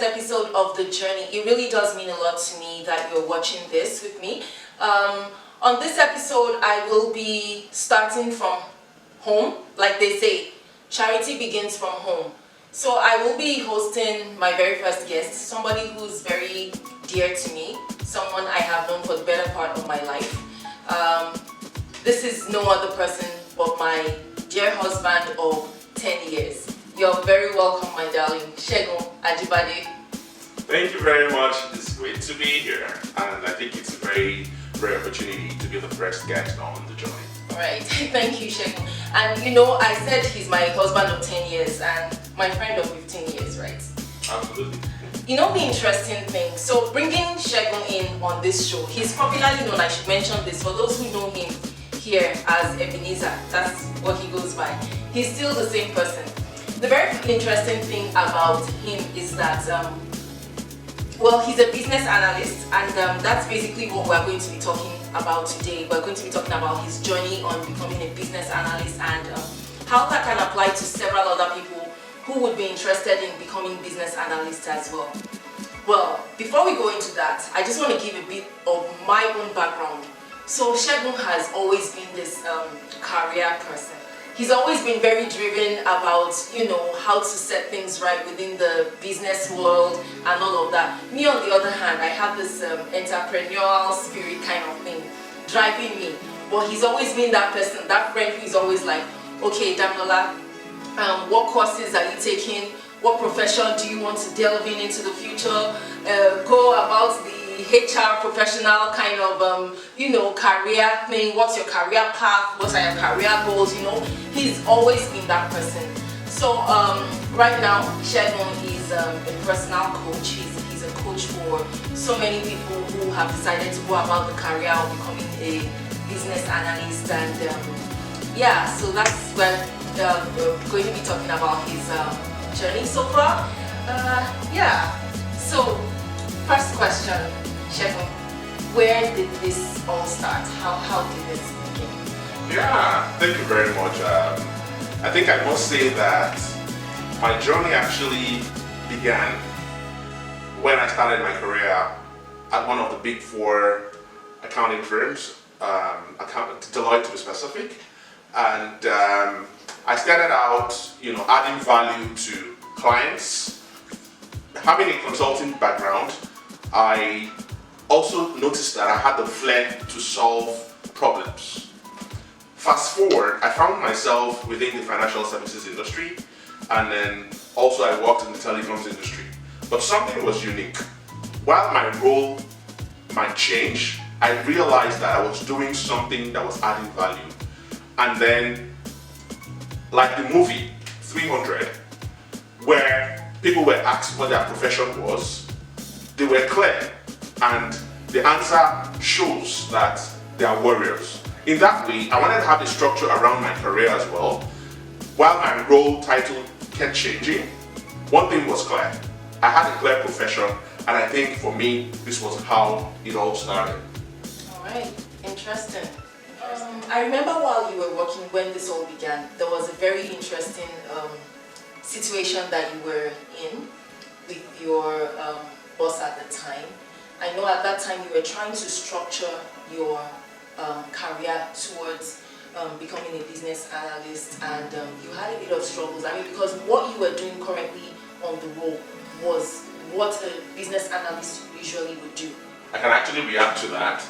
episode of The Journey. It really does mean a lot to me that you're watching this with me. On this episode, I will be starting from home. Like they say, charity begins from home. So I will be hosting my very first guest, somebody who's very dear to me, someone I have known for the better part of my life. This is no other person but my dear husband of 10 years. You're very welcome, my darling. Sheldon Ajibade. Thank you very much. It's great to be here, and I think it's a very rare opportunity to be the first guest on The Journey. Alright, thank you, Sheldon. And you know, I said he's my husband of 10 years and my friend of 15 years, right? Absolutely. You know the interesting thing, so bringing Sheldon in on this show, he's popularly known, I should mention this, for those who know him here as Ebenezer, that's what he goes by. He's still the same person. The very interesting thing about him is that, well, he's a business analyst, and that's basically what we're going to be talking about today. We're going to be talking about his journey on becoming a business analyst and how that can apply to several other people who would be interested in becoming business analysts as well. Well, before we go into that, I just want to give a bit of my own background. So Sheldon has always been this career person. He's always been very driven about, you know, how to set things right within the business world and all of that. Me, on the other hand, I have this entrepreneurial spirit kind of thing driving me. But he's always been that person, that friend who's always like, okay, Damilola, what courses are you taking? What profession do you want to delve into the future? Go about the HR professional kind of, you know, career thing. What's your career path? What are your career goals? You know, he's always been that person. So right now, Sheldon is a personal coach. He's a coach for so many people who have decided to go about the career of becoming a business analyst. And yeah, so that's when we're going to be talking about his journey so far. Yeah, so first question, Sheldon, where did this all start? How did this begin? Yeah, thank you very much. I think I must say that my journey actually began when I started my career at one of the big four accounting firms, Deloitte to be specific. And I started out, you know, adding value to clients. Having a consulting background, I also noticed that I had the flair to solve problems. Fast forward, I found myself within the financial services industry, and then also I worked in the telecoms industry. But something was unique. While my role might change, I realized that I was doing something that was adding value. And then, like the movie 300, where people were asked what their profession was, they were clear, and the answer shows that they are warriors. In that way, I wanted to have a structure around my career as well. While my role title kept changing, one thing was clear. I had a clear profession, and I think for me, this was how it all started. Alright, interesting. I remember while you were working, when this all began, there was a very interesting situation that you were in with your boss at the time. I know at that time you were trying to structure your career towards becoming a business analyst, and you had a bit of struggles. I mean, because what you were doing currently on the role was what a business analyst usually would do. I can actually react to that.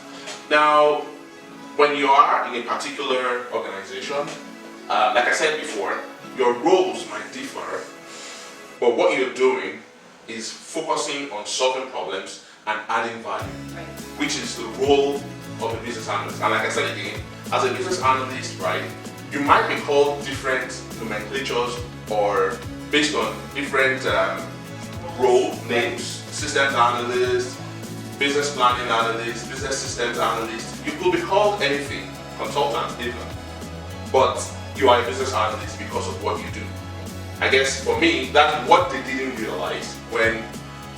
Now, when you are in a particular organization, like I said before, your roles might differ, but what you're doing is focusing on solving problems and adding value, Right. which is the role of a business analyst. And like I said again, as a business analyst, right, you might be called different nomenclatures or based on different role names, systems analyst, business planning analyst, business systems analyst. You could be called anything, consultant even, but you are a business analyst because of what you do. I guess for me, that's what they didn't realize when,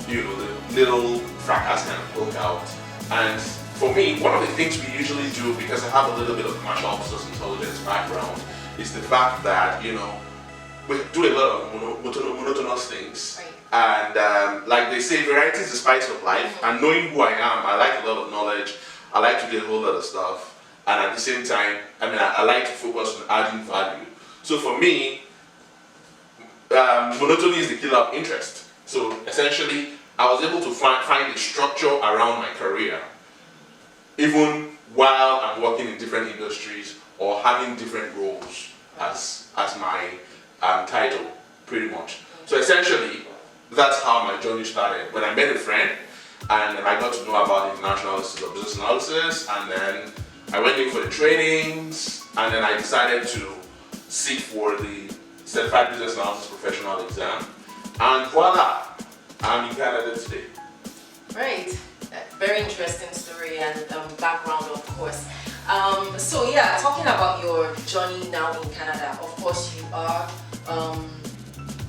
you know, the little fracas kind of broke out. And for me, one of the things we usually do, because I have a little bit of commercial business intelligence background, is the fact that, you know, we do a lot of monotonous things. Right. And like they say, variety is the spice of life. And knowing who I am, I like a lot of knowledge. I like to get a whole lot of stuff. And at the same time, I like to focus on adding value. So for me, monotony is the killer of interest. So essentially, I was able to find a structure around my career, even while I'm working in different industries or having different roles as my title, pretty much. So essentially, that's how my journey started. When I met a friend, and I got to know about International Institute of Business Analysis, and then I went in for the trainings, and then I decided to sit for the Certified Business Analysis Professional exam, and voila, I'm in Canada today. Right, very interesting story and background, of course. So yeah, talking about your journey now in Canada, of course you are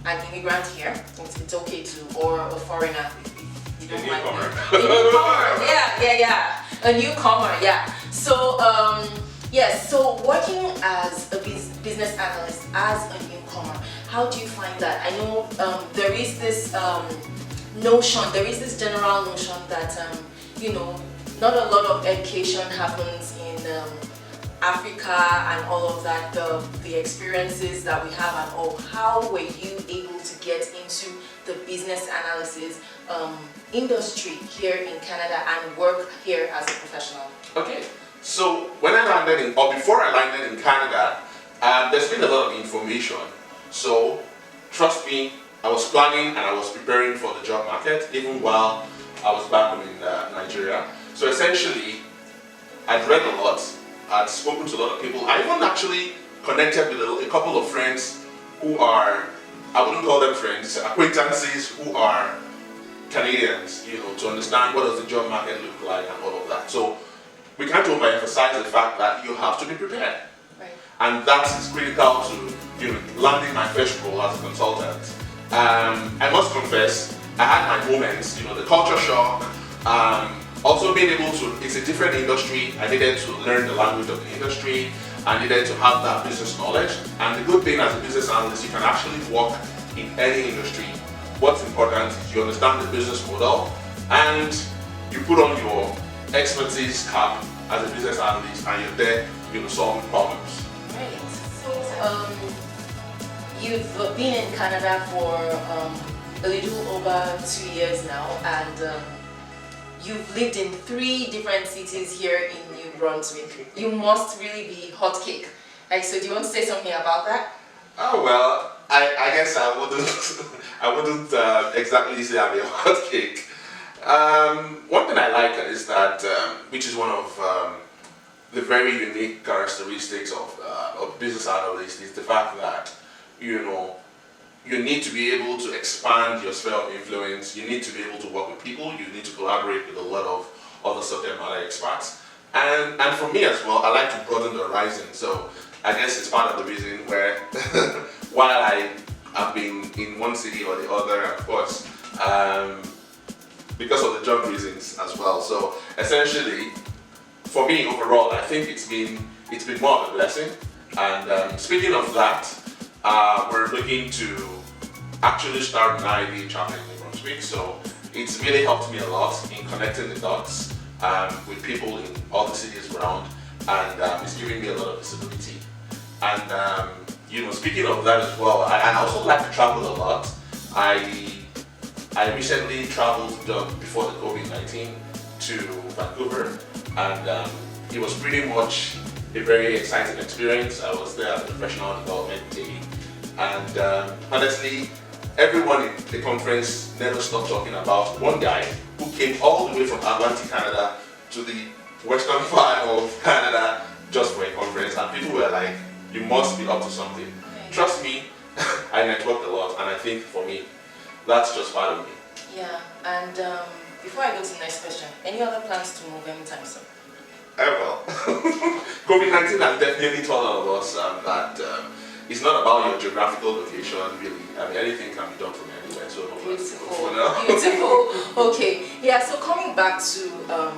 an immigrant here. It's okay to, or a foreigner. If you don't mind. A newcomer. Yeah. A newcomer, yeah. So yes, so working as a business analyst as a newcomer, how do you find that? I know there is this notion, there is this general notion that not a lot of education happens in Africa and all of that, the experiences that we have and all. How were you able to get into the business analysis industry here in Canada and work here as a professional? Okay, so when I landed or before I landed in Canada, there's been a lot of information. So trust me, I was planning and I was preparing for the job market even while I was back home in Nigeria. So essentially, I'd read a lot, I'd spoken to a lot of people. I even actually connected with a couple of friends who are, I wouldn't call them friends, acquaintances who are Canadians, to understand what does the job market look like and all of that. So we can't overemphasize the fact that you have to be prepared. Right. And that is critical to landing my first role as a consultant. I must confess, I had my moments, the culture shock, also being able to, it's a different industry, I needed to learn the language of the industry, I needed to have that business knowledge, and the good thing as a business analyst, you can actually work in any industry. What's important is you understand the business model, and you put on your expertise cap as a business analyst, and you're there, solving problems. Right, so you've been in Canada for a little over 2 years now, and you've lived in 3 different cities here in New Brunswick. You must really be hot cake. So do you want to say something about that? Oh well, I guess I wouldn't exactly say I'm a hot cake. One thing I like is that, which is one of the very unique characteristics of business analysts, is the fact that you need to be able to expand your sphere of influence, you need to be able to work with people, you need to collaborate with a lot of other subject matter experts. And for me as well, I like to broaden the horizon. So I guess it's part of the reason where, while I have been in one city or the other, of course, because of the job reasons as well. So essentially, for me overall, I think it's been more of a blessing. And speaking of that, we're looking to actually start an IB chapter in New Brunswick, so it's really helped me a lot in connecting the dots with people in all the cities around, and it's giving me a lot of visibility. And speaking of that as well, I also like to travel a lot. I recently traveled before the COVID-19 to Vancouver, and it was pretty much a very exciting experience. I was there at the Professional Development Day, and honestly, everyone in the conference never stopped talking about one guy who came all the way from Atlantic Canada to the western part of Canada just for a conference, and people were like, you must be up to something. Okay. Trust me, I networked a lot, and I think for me, that's just part of me. Yeah, and before I go to the next question, any other plans to move anytime soon? Well, COVID-19 has definitely taught all of us that it's not about your geographical location, really. Anything can be done from anywhere. So beautiful. Beautiful. Okay. Yeah. So coming back to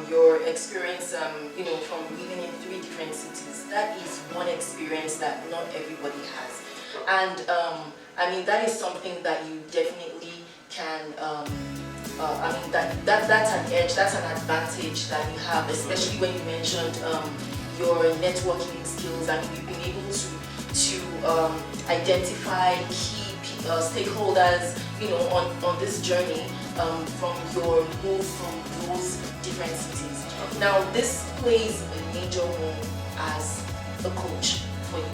your experience, from living in 3 different cities, that is one experience that not everybody has, and that is something that you definitely can that's an edge, that's an advantage that you have, especially when you mentioned your networking skills. I mean, you've been able to identify key stakeholders, on this journey from your move from those different cities. Now, this plays a major role as a coach for you,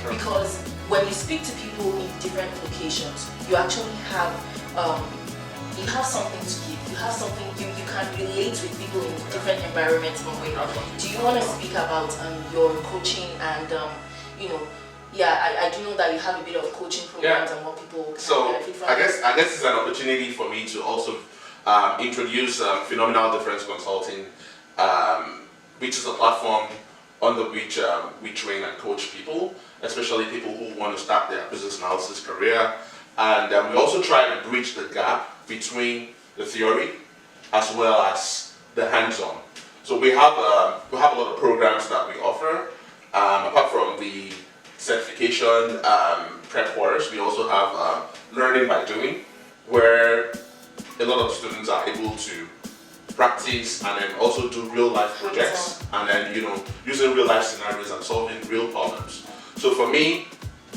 because when you speak to people in different locations, you actually have something to give. You have something you can relate with people in different environments from where. Do you want to speak about your coaching and I do know that you have a bit of coaching programs and what people can benefit from. I guess it's an opportunity for me to also introduce Phenomenal Difference Consulting, which is a platform under which we train and coach people, especially people who want to start their business analysis career. And we also try to bridge the gap between the theory as well as the hands-on. So we have a lot of programs that we offer. Apart from the certification prep course, we also have learning by doing, where a lot of students are able to practice and then also do real life projects and then using real life scenarios and solving real problems. So for me,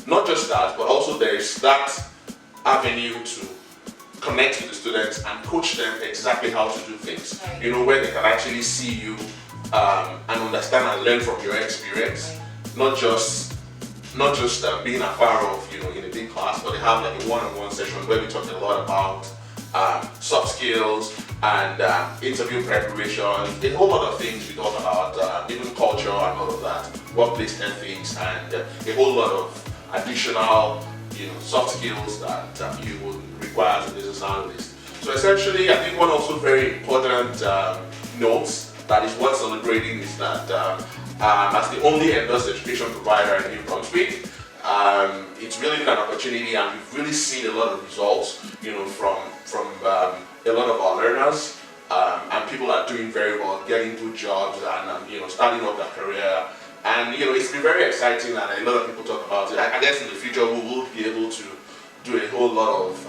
not just that, but also there's that avenue to connect with the students and coach them exactly how to do things. Where they can actually see you and understand and learn from your experience, not just being afar off, in a big class, but they have like a one-on-one session where we talk a lot about soft skills and interview preparation, a whole lot of things we talk about, even culture and all of that, workplace ethics, and a whole lot of additional soft skills that you would require as a business analyst. So essentially, I think one also very important note that is worth celebrating is that as the only endorsed education provider in New Brunswick, it's really been an opportunity, and we've really seen a lot of results, from a lot of our learners, and people are doing very well, getting good jobs, and starting up their career. And it's been very exciting, and a lot of people talk about it. I guess in the future we will be able to do a whole lot of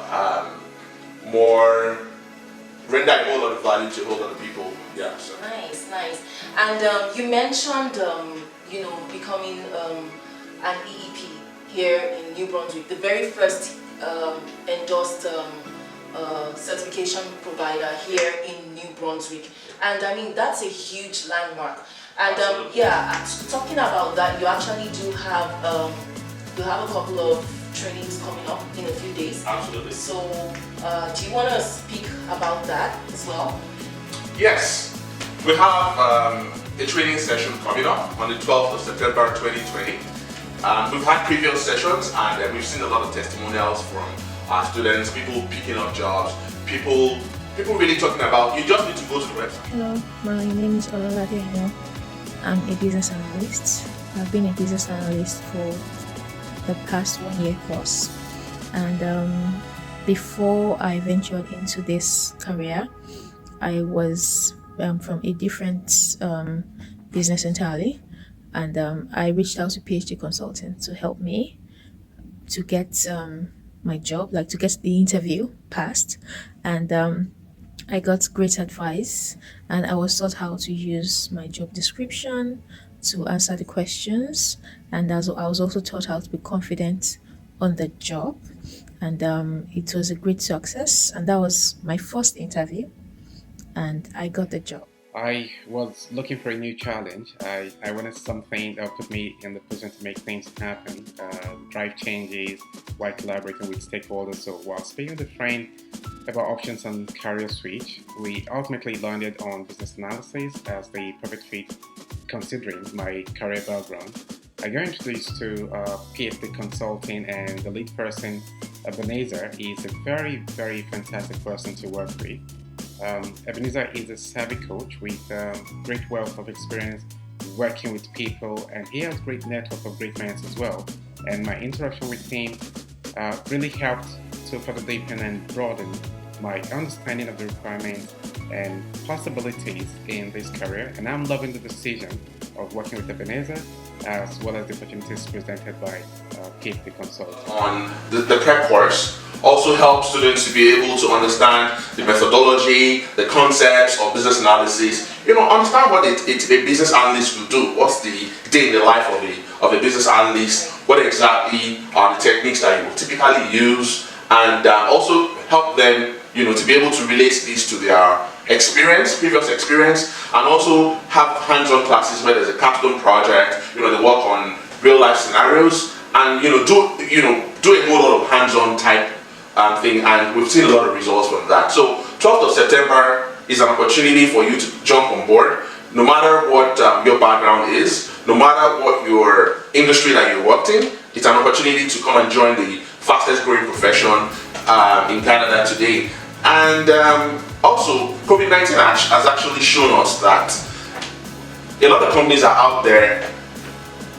render a whole lot of value to a whole lot of people. Yeah. So. Nice. And you mentioned becoming an EEP here in New Brunswick, the very first endorsed certification provider here in New Brunswick, and I mean that's a huge landmark. And talking about that, you actually do have a couple of trainings coming up in a few days. Absolutely. So do you want to speak about that as well? Yes, we have a training session coming up on the 12th of September 2020. We've had previous sessions, and we've seen a lot of testimonials from our students, people picking up jobs, people really talking about, you just need to go to the website. Hello, my name is Koloda. I'm a business analyst. I've been a business analyst for the past 1 year plus. And before I ventured into this career, I was from a different business entirely. And I reached out to PhD Consulting to help me to get my job, like to get the interview passed. And I got great advice, and I was taught how to use my job description to answer the questions, and I was also taught how to be confident on the job, and it was a great success, and that was my first interview, and I got the job. I was looking for a new challenge. I wanted something that would put me in the position to make things happen, drive changes while collaborating with stakeholders. So while speaking with a friend about options on career switch, we ultimately landed on business analysis as the perfect fit considering my career background. I got introduced to PhD Consulting, and the lead person, Ebenezer, is a very, very fantastic person to work with. Ebenezer is a savvy coach with great wealth of experience working with people, and he has great network of great minds as well. And my interaction with him really helped to further deepen and broaden my understanding of the requirements and possibilities in this career. And I'm loving the decision of working with Ebenezer, as well as the opportunities presented by PhD Consulting. On the prep course, also help students to be able to understand the methodology, the concepts of business analysis, understand what a business analyst will do, what's the day in the life of a business analyst, what exactly are the techniques that you will typically use, and also help them to be able to relate this to their previous experience, and also have hands-on classes where there's a capstone project, they work on real life scenarios, and do a whole lot of hands-on type thing, and we've seen a lot of results from that. So 12th of September is an opportunity for you to jump on board, no matter what your background is, no matter what your industry that you worked in. It's an opportunity to come and join the fastest growing profession in Canada today. And also, COVID-19 has actually shown us that a lot of companies are out there,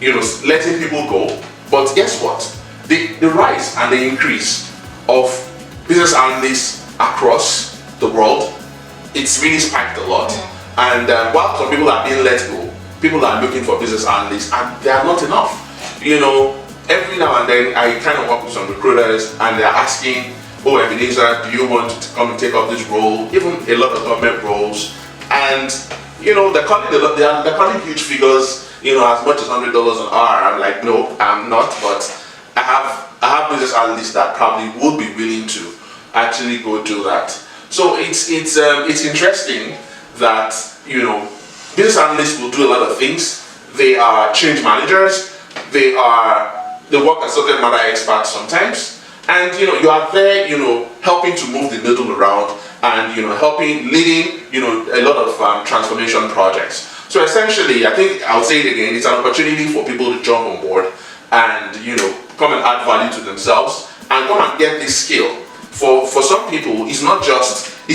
letting people go. But guess what? The rise and the increase of business analysts across the world, it's really spiked a lot. And while some people are being let go, people are looking for business analysts, and they are not enough. Every now and then I kind of work with some recruiters, and they're asking, "Oh, Ebenezer, do you want to come and take up this role?" Even a lot of government roles, and they're calling huge figures, as much as $100 an hour. I'm like, no, I'm not, but I have business analysts that probably would be willing to actually go do that. So it's interesting that business analysts will do a lot of things. They are change managers. They work as subject matter experts sometimes, and you are there, helping to move the needle around, and leading a lot of transformation projects. So essentially, I think I'll say it again, it's an opportunity for people to jump on board and come and add value to themselves and come and get this skill. For some people, it's not just a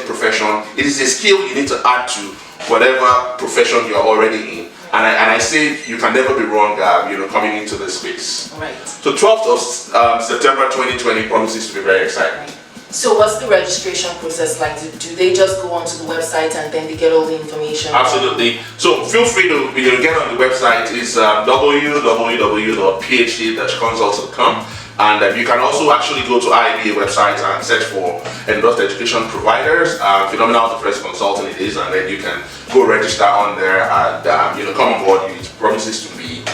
profession, it is a skill you need to add to whatever profession you're already in. And I say you can never be wrong, coming into this space. Right. So 12th of September 2020 promises to be very exciting. Right. So what's the registration process like? Do they just go onto the website and then they get all the information? Absolutely. So feel free to get on the website. It's www.phd-consult.com. And you can also actually go to IABA website and search for endorsed education providers. Phenomenal to First Consulting it is, and then you can go register on there and come on board. It promises to be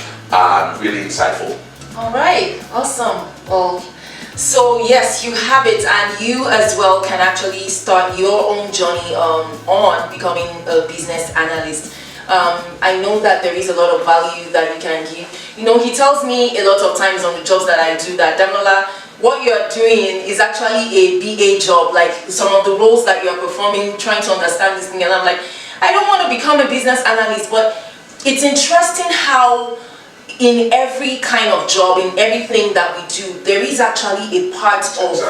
really insightful. All right, awesome. Well, so yes, you have it, and you as well can actually start your own journey on becoming a business analyst. I know that there is a lot of value that you can give. He tells me a lot of times on the jobs that I do that, Damola, what you're doing is actually a BA job, like some of the roles that you're performing, trying to understand this thing. And I'm like, I don't want to become a business analyst, but it's interesting how in every kind of job, in everything that we do, there is actually a part of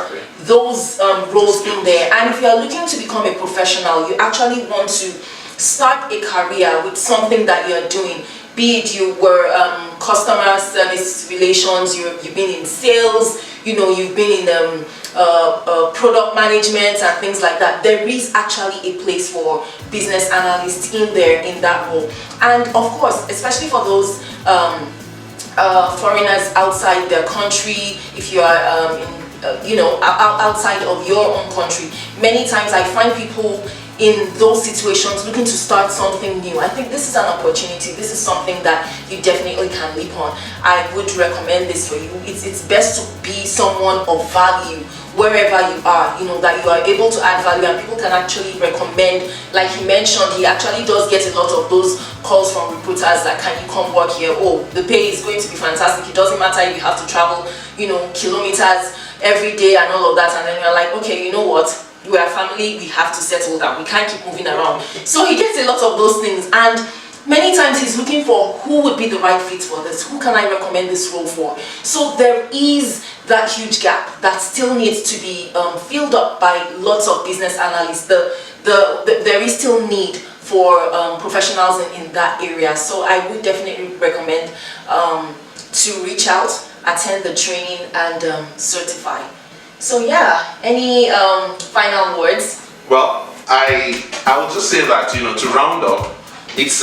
those roles in there. And if you are looking to become a professional, you actually want to start a career with something that you're doing. Be it you were customer service relations, you've been in sales, you've been in product management and things like that. There is actually a place for business analysts in there, in that role. And of course, especially for those foreigners outside their country, if you are outside of your own country, many times I find people in those situations looking to start something new. I think this is an opportunity. This is something that you definitely can leap on. I would recommend this for you. It's best to be someone of value wherever you are, that you are able to add value, and people can actually recommend. Like he mentioned, he actually does get a lot of those calls from recruiters that, can you come work here? Oh, the pay is going to be fantastic. It doesn't matter if you have to travel, kilometers every day and all of that. And then you're like, okay, you know what? We are family, we have to settle down, we can't keep moving around. So he gets a lot of those things, and many times he's looking for who would be the right fit for this, who can I recommend this role for. So there is that huge gap that still needs to be filled up by lots of business analysts. There is still need for professionals in that area. So I would definitely recommend to reach out, attend the training, and certify. So yeah, any final words? Well, I would just say that to round up, it's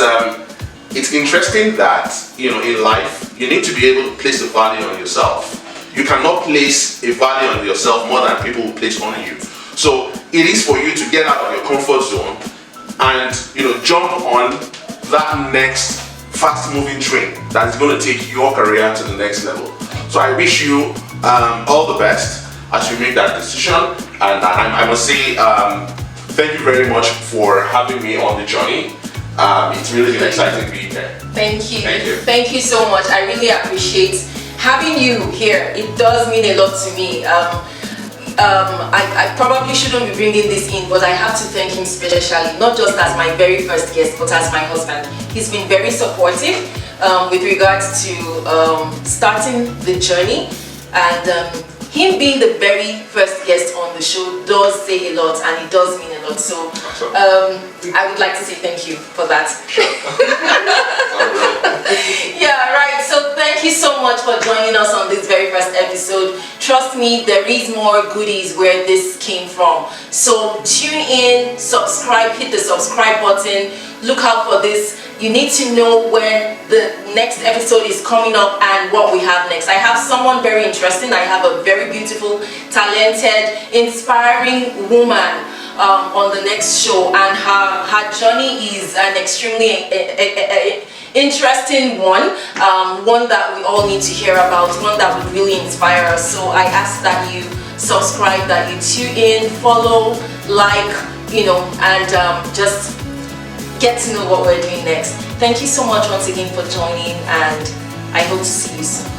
interesting that in life you need to be able to place a value on yourself. you cannot place a value on yourself more than people will place on you. So it is for you to get out of your comfort zone and jump on that next fast-moving train that is going to take your career to the next level. So I wish you all the best as you make that decision, and I must say thank you very much for having me on the journey. It's really been exciting being here. Thank you. Thank you so much. I really appreciate having you here. It does mean a lot to me. I probably shouldn't be bringing this in, but I have to thank him specially, not just as my very first guest, but as my husband. He's been very supportive with regards to starting the journey, and him being the very first guest on the show does say a lot, and it does mean a lot. So I would like to say thank you for that. Yeah, right. So thank you so much for joining us on this very first episode. Trust me, there is more goodies where this came from. So tune in, subscribe, hit the subscribe button, look out for this. You need to know when the next episode is coming up and what we have next. I have someone very interesting. I have a very beautiful, talented, inspiring woman on the next show, and her journey is an extremely interesting one, one that we all need to hear about, one that would really inspire us. So I ask that you subscribe, that you tune in, follow, like, and just get to know what we're doing next. Thank you so much once again for joining, and I hope to see you soon.